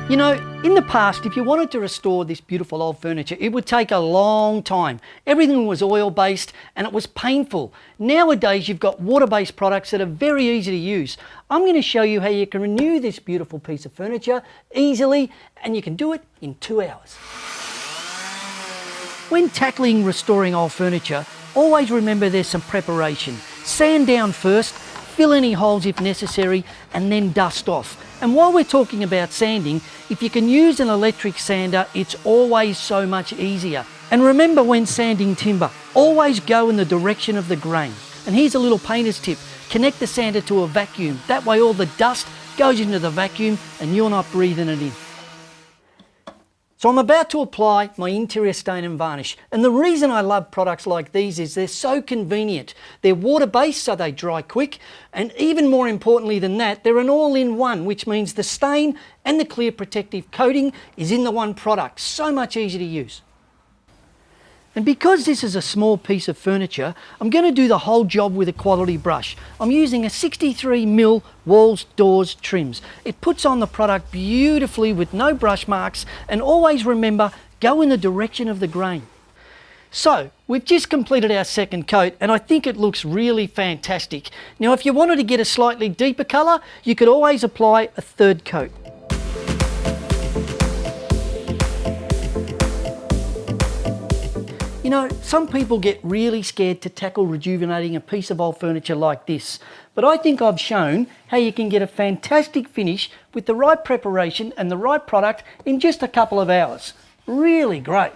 You know, in the past, if you wanted to restore this beautiful old furniture, it would take a long time. Everything was oil-based and it was painful. Nowadays, you've got water-based products that are very easy to use. I'm going to show you how you can renew this beautiful piece of furniture easily, and you can do it in 2 hours. When tackling restoring old furniture, always remember there's some preparation. Sand down first, fill any holes if necessary, and then dust off. And while we're talking about sanding, if you can use an electric sander, it's always so much easier. And remember, when sanding timber, always go in the direction of the grain. And here's a little painter's tip. Connect the sander to a vacuum. That way all the dust goes into the vacuum and you're not breathing it in. So I'm about to apply my interior stain and varnish, and the reason I love products like these is they're so convenient. They're water-based, so they dry quick, and even more importantly than that, they're an all-in-one, which means the stain and the clear protective coating is in the one product. So much easier to use. And because this is a small piece of furniture, I'm going to do the whole job with a quality brush. I'm using a 63mm walls, doors, trims. It puts on the product beautifully with no brush marks, and always remember, go in the direction of the grain. So, we've just completed our second coat and I think it looks really fantastic. Now, if you wanted to get a slightly deeper colour, you could always apply a third coat. You know, some people get really scared to tackle rejuvenating a piece of old furniture like this, but I think I've shown how you can get a fantastic finish with the right preparation and the right product in just a couple of hours. Really great.